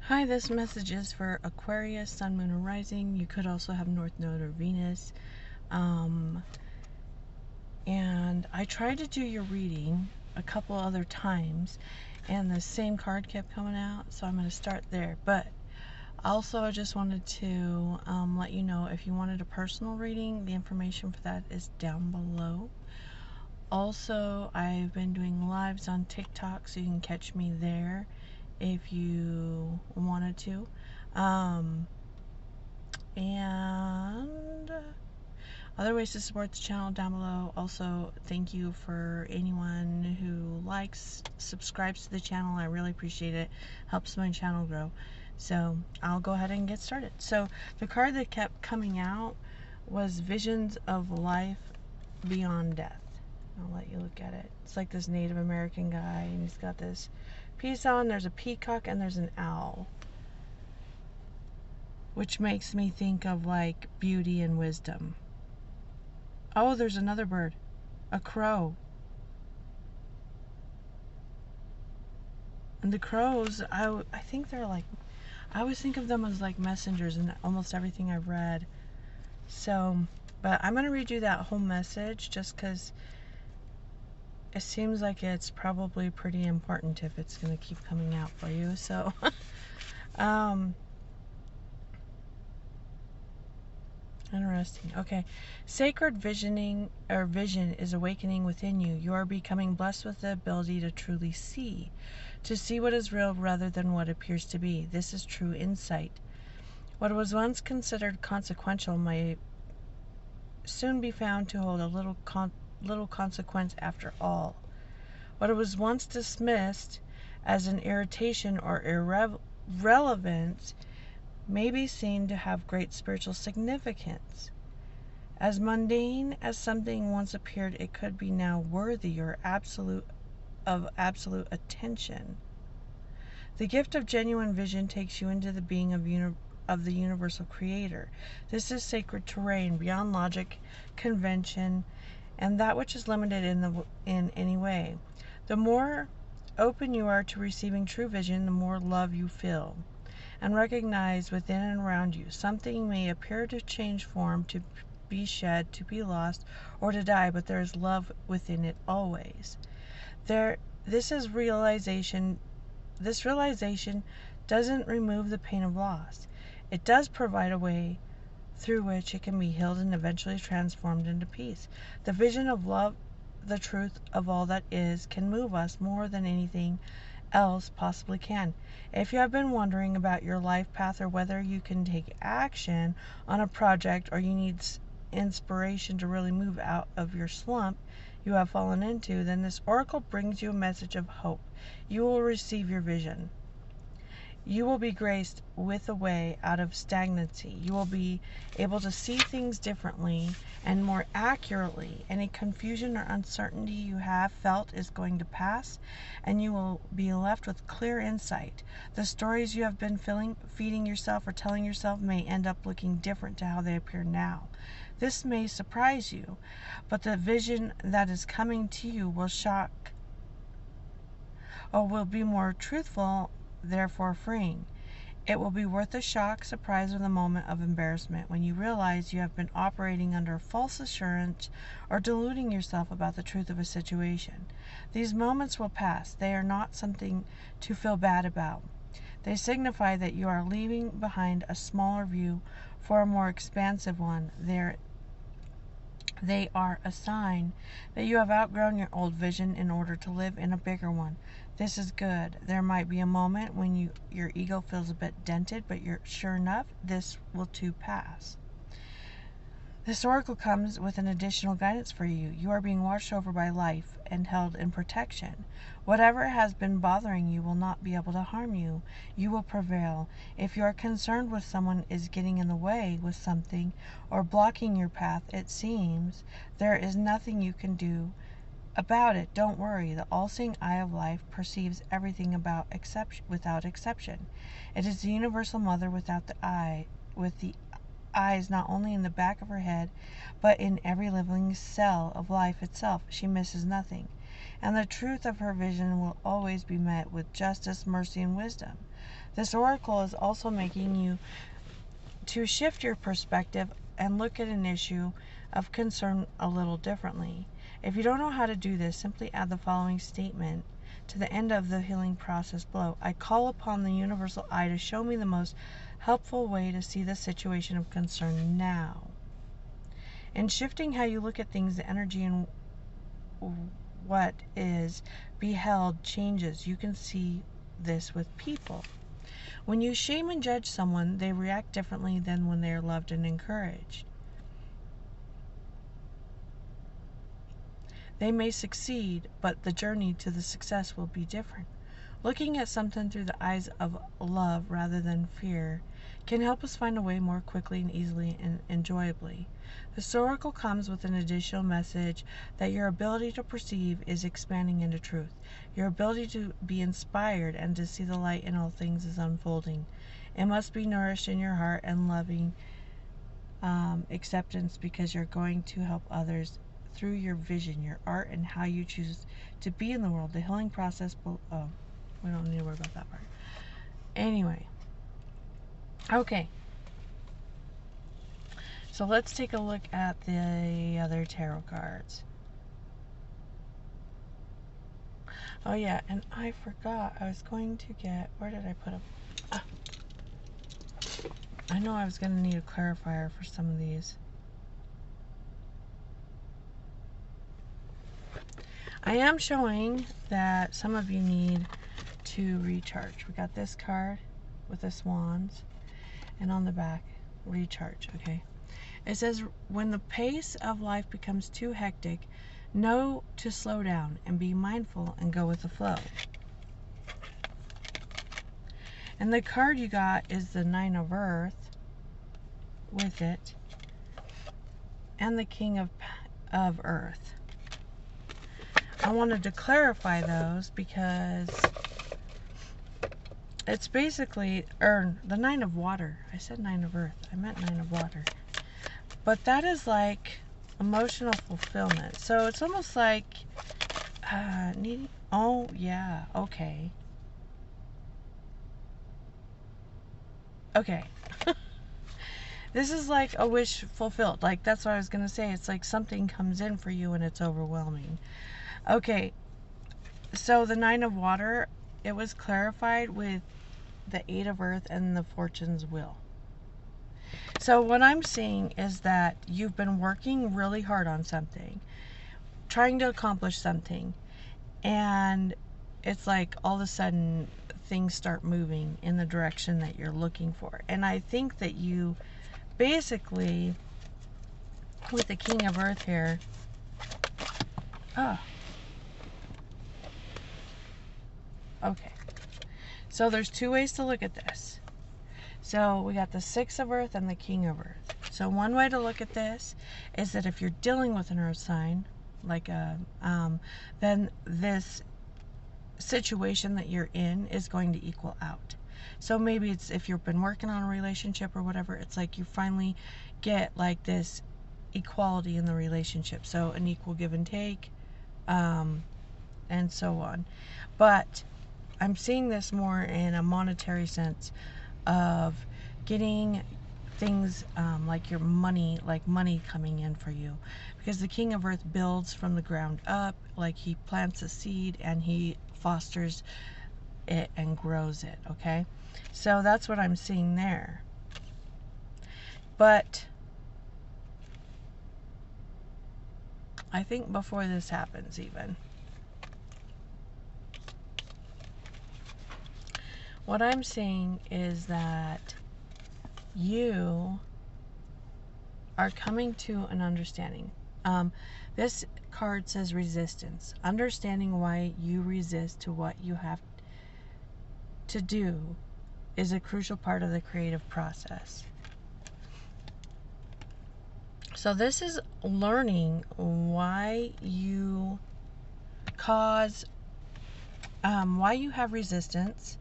Hi, this message is for Aquarius, Sun, Moon, or Rising. You could also have North Node or Venus. And I tried to do your reading a couple other times, and the same card kept coming out, so I'm going to start there. But also, I just wanted to let you know, if you wanted a personal reading, the information for that is down below. Also, I've been doing lives on TikTok, so you can catch me there if you wanted to. And other ways to support the channel down below. Also, thank you for anyone who likes, subscribes to the channel. I really appreciate it. Helps my channel grow. So I'll go ahead and get started. So the card that kept coming out was Visions of Life Beyond Death. I'll let you look at it. It's like this Native American guy, and he's got this piece on. There's a peacock and there's an owl, which makes me think of like beauty and wisdom. Oh, there's another bird, a crow. And the crows, I think they're like, I always think of them as like messengers in almost everything I've read. So, but I'm going to read you that whole message just because it seems like it's probably pretty important if it's going to keep coming out for you. So, interesting. Okay. Sacred visioning or vision is awakening within you. You are becoming blessed with the ability to truly see, to see what is real rather than what appears to be. This is true insight. What was once considered consequential may soon be found to hold a little consequence after all. What was once dismissed as an irritation or irrelevance may be seen to have great spiritual significance. As mundane as something once appeared, it could be now worthy or absolute attention. The gift of genuine vision takes you into the being of the universal creator. This is sacred terrain beyond logic, convention, and that which is limited in any way. The more open you are to receiving true vision, the more love you feel and recognize within and around you. Something may appear to change form, to be shed, to be lost, or to die, but there is love within it always. This realization doesn't remove the pain of loss. It does provide a way through which it can be healed and eventually transformed into peace. The vision of love, the truth of all that is, can move us more than anything else possibly can. If you have been wondering about your life path or whether you can take action on a project or you need inspiration to really move out of your slump you have fallen into, then this oracle brings you a message of hope. You will receive your vision. You will be graced with a way out of stagnancy. You will be able to see things differently and more accurately. Any confusion or uncertainty you have felt is going to pass, and you will be left with clear insight. The stories you have been feeding yourself or telling yourself may end up looking different to how they appear now. This may surprise you, but the vision that is coming to you will shock or will be more truthful, therefore freeing. It will be worth the shock, surprise, or the moment of embarrassment when you realize you have been operating under false assurance or deluding yourself about the truth of a situation. These moments will pass. They are not something to feel bad about. They signify that you are leaving behind a smaller view for a more expansive one. They are a sign that you have outgrown your old vision in order to live in a bigger one. This is good. There might be a moment when your ego feels a bit dented, but sure enough, this will too pass. This oracle comes with an additional guidance for you. You are being watched over by life and held in protection. Whatever has been bothering you will not be able to harm you. You will prevail. If you are concerned with someone is getting in the way with something or blocking your path, it seems there is nothing you can do about it. Don't worry. The all-seeing eye of life perceives everything without exception. It is the universal mother with the eyes not only in the back of her head, but in every living cell of life itself. She misses nothing. And the truth of her vision will always be met with justice, mercy, and wisdom. This oracle is also making you to shift your perspective and look at an issue of concern a little differently. If you don't know how to do this, simply add the following statement to the end of the healing process below. I call upon the universal eye to show me the most helpful way to see the situation of concern now. In shifting how you look at things, the energy and what is beheld changes. You can see this with people. When you shame and judge someone, they react differently than when they are loved and encouraged. They may succeed, but the journey to the success will be different. Looking at something through the eyes of love rather than fear can help us find a way more quickly and easily and enjoyably. This oracle comes with an additional message that your ability to perceive is expanding into truth. Your ability to be inspired and to see the light in all things is unfolding. It must be nourished in your heart and loving acceptance, because you're going to help others through your vision, your art, and how you choose to be in the world. The healing process we don't need to worry about that part. Anyway. Okay. So let's take a look at the other tarot cards. Oh yeah, and I forgot. I was going to get... Where did I put them? I know I was going to need a clarifier for some of these. I am showing that some of you need to recharge. We got this card with the swans, and on the back, recharge, okay? It says, when the pace of life becomes too hectic, know to slow down and be mindful and go with the flow. And the card you got is the Nine of Earth with it, and the King of Earth. I wanted to clarify those because it's basically, the Nine of Water. I said Nine of Earth. I meant Nine of Water. But that is like emotional fulfillment. So it's almost like needing... Oh, yeah. Okay. Okay. This is like a wish fulfilled. Like, that's what I was going to say. It's like something comes in for you and it's overwhelming. Okay. So the Nine of Water, it was clarified with the Eight of Earth and the Fortune's Wheel. So what I'm seeing is that you've been working really hard on something, trying to accomplish something, and it's like all of a sudden things start moving in the direction that you're looking for. And I think that you basically, with the King of Earth here, okay. So there's two ways to look at this. So we got the Six of Earth and the King of Earth. So one way to look at this is that if you're dealing with an earth sign, like then this situation that you're in is going to equal out. So maybe it's if you've been working on a relationship or whatever, it's like you finally get like this equality in the relationship. So an equal give and take, and so on. But I'm seeing this more in a monetary sense of getting things like your money, like money coming in for you, because the King of Earth builds from the ground up. Like, he plants a seed and he fosters it and grows it. Okay, so that's what I'm seeing there. But I think before this happens, even, what I'm seeing is that you are coming to an understanding. This card says resistance. Understanding why you resist to what you have to do is a crucial part of the creative process. So this is learning why you why you have resistance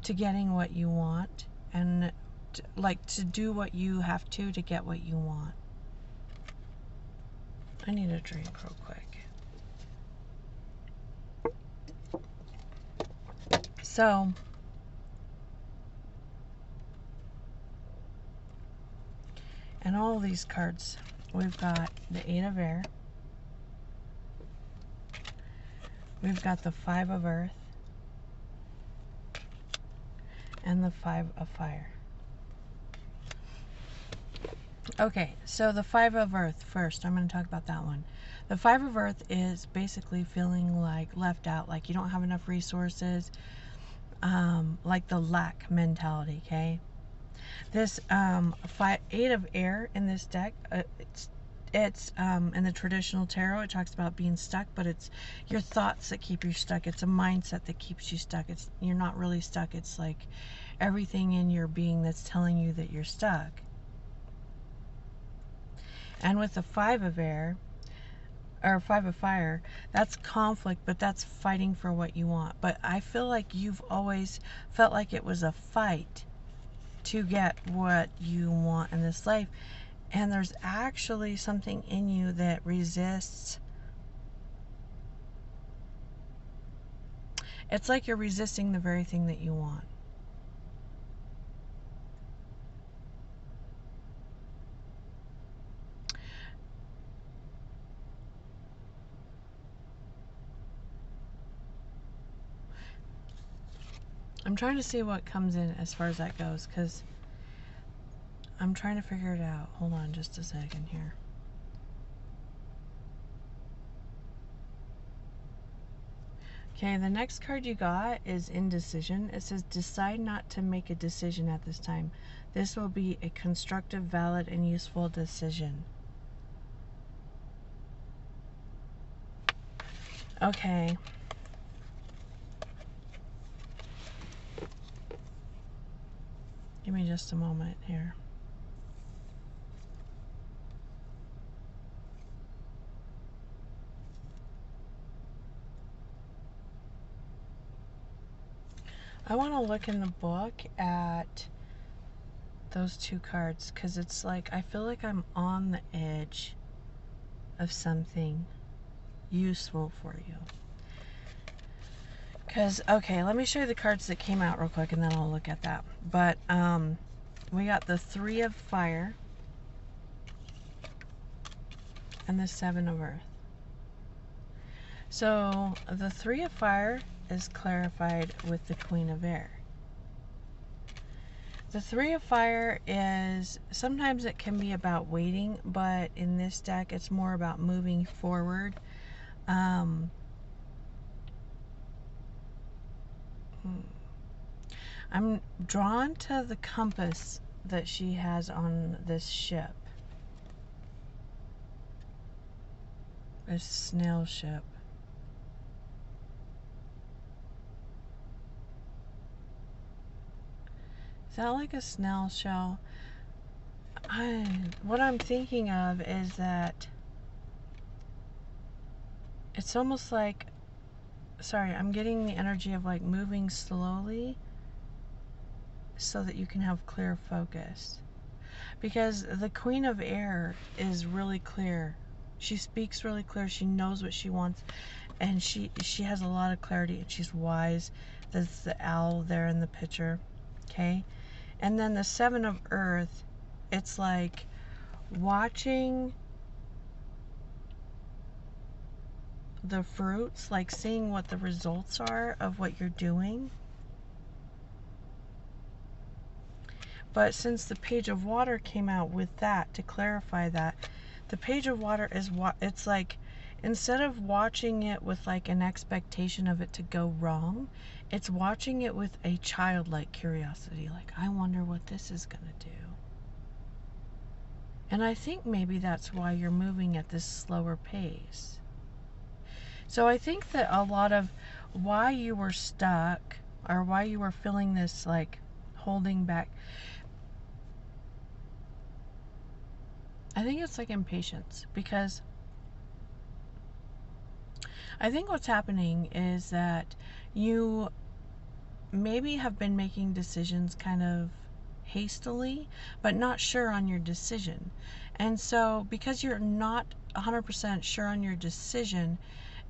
to getting what you want, and to do what you have to get what you want. I need a drink real quick. So And all these cards, we've got the 8 of Air, we've got the 5 of Earth, and the 5 of Fire. Okay, so the 5 of Earth first. I'm going to talk about that one. The 5 of Earth is basically feeling like left out, like you don't have enough resources, like the lack mentality, okay? This 8 of Air in this deck, it's in the traditional tarot, it talks about being stuck, but it's your thoughts that keep you stuck. It's a mindset that keeps you stuck. You're not really stuck. It's like everything in your being that's telling you that you're stuck. And with the 5 of Air, or 5 of Fire, that's conflict, but that's fighting for what you want. But I feel like you've always felt like it was a fight to get what you want in this life. And there's actually something in you that resists. It's like you're resisting the very thing that you want. I'm trying to see what comes in as far as that goes, because I'm trying to figure it out. Hold on just a second here. Okay, the next card you got is Indecision. It says, decide not to make a decision at this time. This will be a constructive, valid, and useful decision. Okay. Give me just a moment here. I want to look in the book at those two cards, because it's like I feel like I'm on the edge of something useful for you. Because, okay, let me show you the cards that came out real quick, and then I'll look at that. But we got the 3 of Fire and the 7 of Earth. So the 3 of Fire is clarified with the Queen of Air. The 3 of Fire is, sometimes it can be about waiting, but in this deck it's more about moving forward. I'm drawn to the compass that she has on this ship. This snail ship. Is that like a snail shell? What I'm thinking of is that it's almost like, sorry, I'm getting the energy of like moving slowly so that you can have clear focus. Because the Queen of Air is really clear. She speaks really clear. She knows what she wants, and she has a lot of clarity, and she's wise. There's the owl there in the picture, okay? And then the 7 of Earth, it's like watching the fruits, like seeing what the results are of what you're doing. But since the Page of Water came out with that, to clarify that, the Page of Water is what it's like, instead of watching it with like an expectation of it to go wrong, it's watching it with a childlike curiosity, like, I wonder what this is going to do. And I think maybe that's why you're moving at this slower pace. So I think that a lot of why you were stuck, or why you were feeling this like holding back, I think it's like impatience. Because I think what's happening is that you maybe have been making decisions kind of hastily, but not sure on your decision. And so because you're not 100% sure on your decision,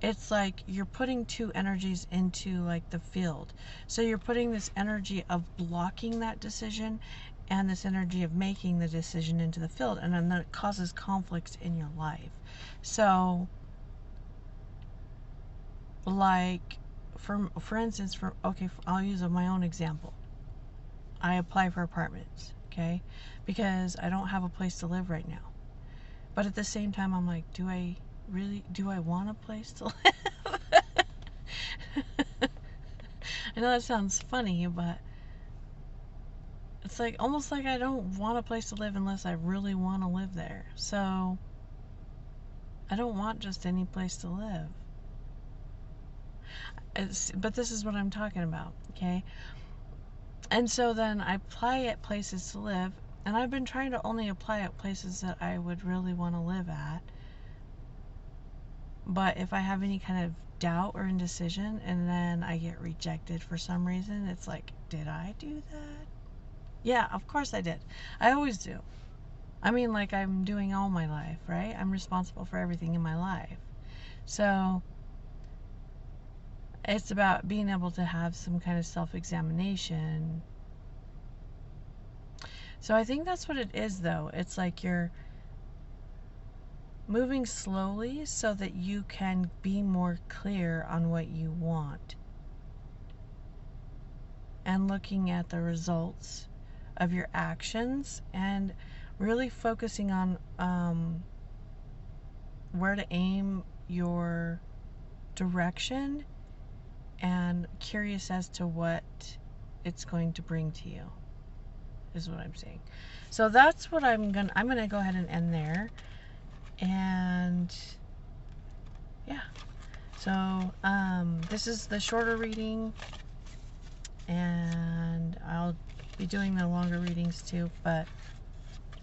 it's like you're putting two energies into like the field. So you're putting this energy of blocking that decision and this energy of making the decision into the field, and then that causes conflict in your life. So, like, for instance, I'll use my own example. I apply for apartments, okay, because I don't have a place to live right now. But at the same time, I'm like, do I want a place to live? I know that sounds funny, but it's like almost like I don't want a place to live unless I really want to live there. So I don't want just any place to live. But this is what I'm talking about, okay? And so then I apply at places to live, and I've been trying to only apply at places that I would really want to live at. But if I have any kind of doubt or indecision and then I get rejected for some reason, it's like, did I do that? Yeah, of course I did. I always do. I mean, like I'm doing all my life, right? I'm responsible for everything in my life. So it's about being able to have some kind of self-examination. So I think that's what it is, though. It's like you're moving slowly so that you can be more clear on what you want, and looking at the results of your actions and really focusing on where to aim your direction, and curious as to what it's going to bring to you, is what I'm saying. So that's what I'm gonna go ahead and end there. And yeah, so this is the shorter reading, and I'll be doing the longer readings too, but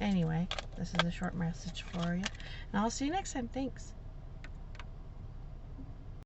anyway, this is a short message for you, and I'll see you next time. Thanks.